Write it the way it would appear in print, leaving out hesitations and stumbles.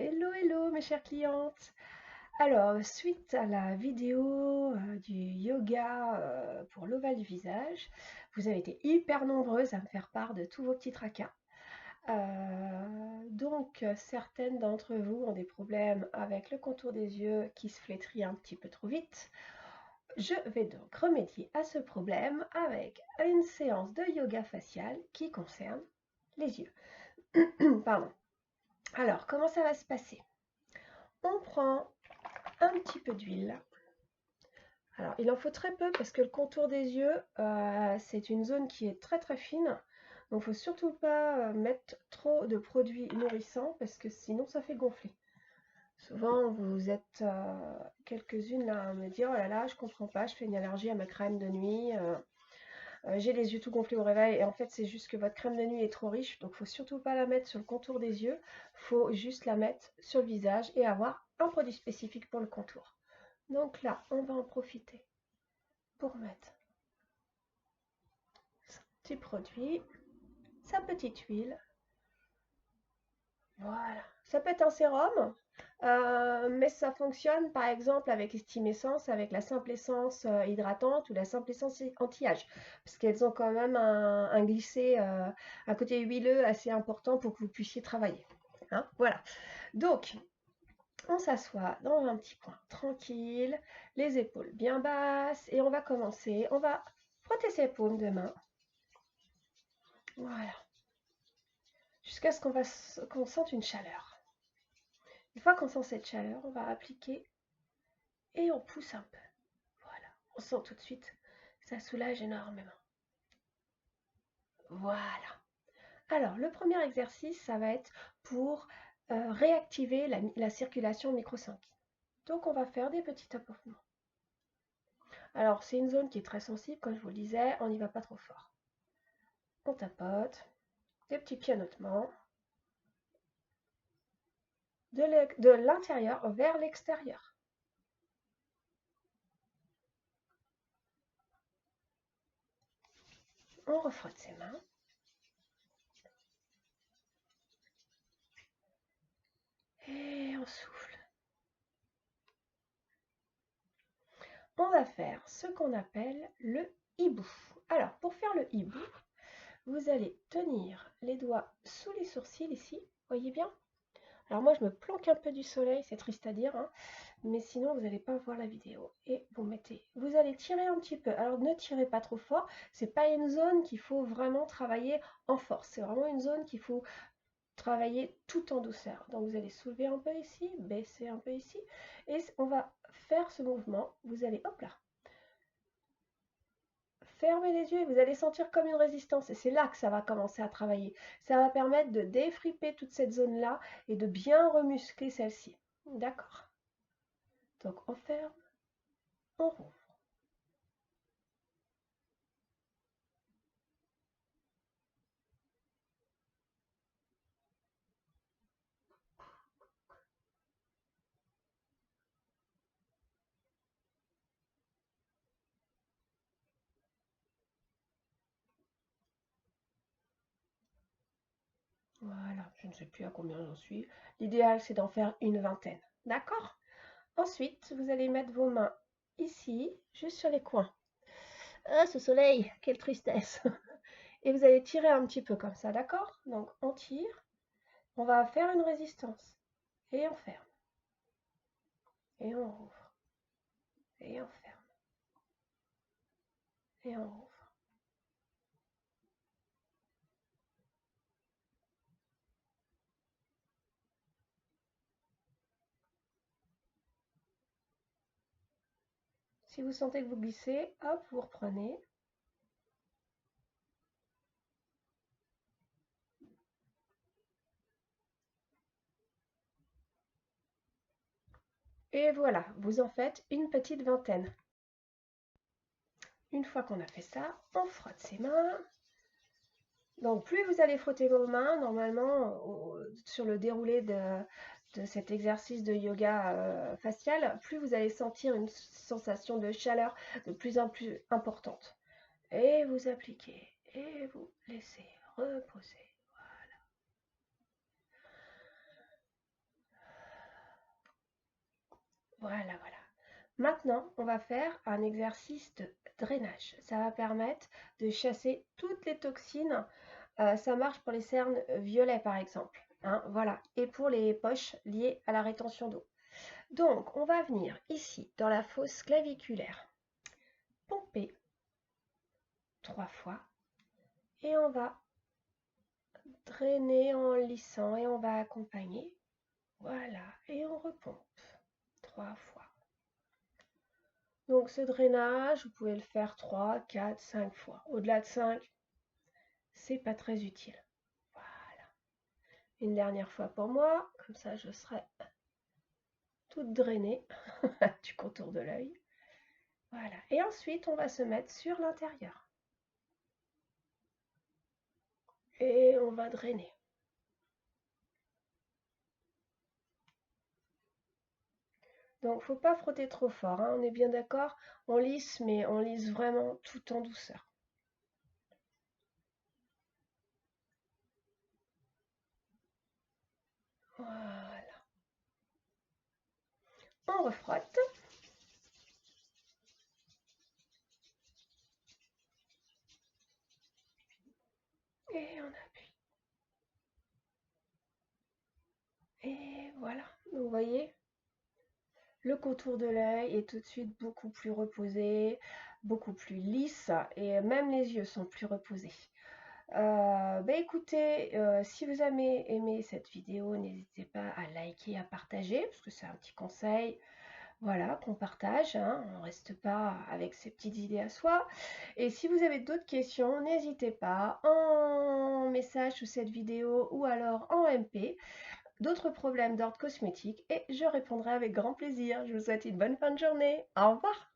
Hello, hello mes chères clientes. Alors, suite à la vidéo du yoga pour l'ovale du visage, vous avez été hyper nombreuses à me faire part de tous vos petits tracas. Donc, certaines d'entre vous ont des problèmes avec le contour des yeux qui se flétrit un petit peu trop vite. Je vais donc remédier à ce problème avec une séance de yoga facial qui concerne les yeux. Pardon. Alors, comment ça va se passer? On prend un petit peu d'huile. Alors, il en faut très peu parce que le contour des yeux, c'est une zone qui est très très fine. Donc, il ne faut surtout pas mettre trop de produits nourrissants parce que sinon ça fait gonfler. Souvent, vous êtes quelques-unes là à me dire, oh là là, je comprends pas, je fais une allergie à ma crème de nuit, j'ai les yeux tout gonflés au réveil. Et en fait, c'est juste que votre crème de nuit est trop riche, donc il ne faut surtout pas la mettre sur le contour des yeux. Il faut juste la mettre sur le visage et avoir un produit spécifique pour le contour. Donc là, on va en profiter pour mettre son petit produit, sa petite huile. Voilà. Ça peut être un sérum, mais ça fonctionne par exemple avec Estime Essence, avec la simple essence hydratante ou la simple essence anti-âge. Parce qu'elles ont quand même un glissé, un côté huileux assez important pour que vous puissiez travailler. Hein, voilà. Donc, on s'assoit dans un petit coin tranquille, les épaules bien basses, et on va commencer. On va frotter ses paumes de main. Voilà. Jusqu'à ce qu'on sente une chaleur. Une fois qu'on sent cette chaleur, on va appliquer et on pousse un peu. Voilà. On sent tout de suite que ça soulage énormément. Voilà. Alors, le premier exercice, ça va être pour réactiver la circulation microsanguine. Donc, on va faire des petits tapotements. Alors, c'est une zone qui est très sensible, comme je vous le disais, on n'y va pas trop fort. On tapote, des petits pianotements, de l'intérieur vers l'extérieur. On refrotte ses mains. Et on souffle. On va faire ce qu'on appelle le hibou. Alors, pour faire le hibou, vous allez tenir les doigts sous les sourcils ici, voyez bien? Alors moi, je me planque un peu du soleil, c'est triste à dire, hein, mais sinon, vous n'allez pas voir la vidéo. Et vous allez tirer un petit peu. Alors, ne tirez pas trop fort, c'est pas une zone qu'il faut vraiment travailler en force. C'est vraiment une zone qu'il faut travailler tout en douceur. Donc vous allez soulever un peu ici, baisser un peu ici, et on va faire ce mouvement. Vous allez, hop là, fermez les yeux et vous allez sentir comme une résistance. Et c'est là que ça va commencer à travailler. Ça va permettre de défriper toute cette zone-là et de bien remuscler celle-ci. D'accord? Donc on ferme, on rouvre. Voilà, je ne sais plus à combien j'en suis. L'idéal, c'est d'en faire une vingtaine. D'accord? Ensuite, vous allez mettre vos mains ici, juste sur les coins. Ah, ce soleil, quelle tristesse! Et vous allez tirer un petit peu comme ça, d'accord? Donc, on tire, on va faire une résistance. Et on ferme. Et on rouvre. Et on ferme. Et on rouvre. Si vous sentez que vous glissez, hop, vous reprenez. Et voilà, vous en faites une petite vingtaine. Une fois qu'on a fait ça, on frotte ses mains. Donc plus vous allez frotter vos mains, normalement, sur le déroulé de cet exercice de yoga facial, plus vous allez sentir une sensation de chaleur de plus en plus importante. Et vous appliquez, et vous laissez reposer. Maintenant, on va faire un exercice de drainage. Ça va permettre de chasser toutes les toxines. Ça marche pour les cernes violets, par exemple. Hein, voilà. Et pour les poches liées à la rétention d'eau. Donc, on va venir ici, dans la fosse claviculaire, pomper 3 fois. Et on va drainer en lissant et on va accompagner. Voilà. Et on repompe 3 fois. Donc ce drainage, vous pouvez le faire 3, 4, 5 fois. Au-delà de 5, c'est pas très utile. Voilà. Une dernière fois pour moi, comme ça je serai toute drainée du contour de l'œil. Voilà. Et ensuite, on va se mettre sur l'intérieur. Et on va drainer. Donc, faut pas frotter trop fort, hein, on est bien d'accord. On lisse, mais on lisse vraiment tout en douceur. Voilà. On refrotte. Et on appuie. Et voilà. Donc, vous voyez, le contour de l'œil est tout de suite beaucoup plus reposé, beaucoup plus lisse, et même les yeux sont plus reposés. Écoutez, si vous avez aimé cette vidéo, n'hésitez pas à liker, à partager, parce que c'est un petit conseil, voilà, qu'on partage, hein, on ne reste pas avec ses petites idées à soi. Et si vous avez d'autres questions, n'hésitez pas en message sous cette vidéo ou alors en MP, d'autres problèmes d'ordre cosmétique, et je répondrai avec grand plaisir. Je vous souhaite une bonne fin de journée. Au revoir!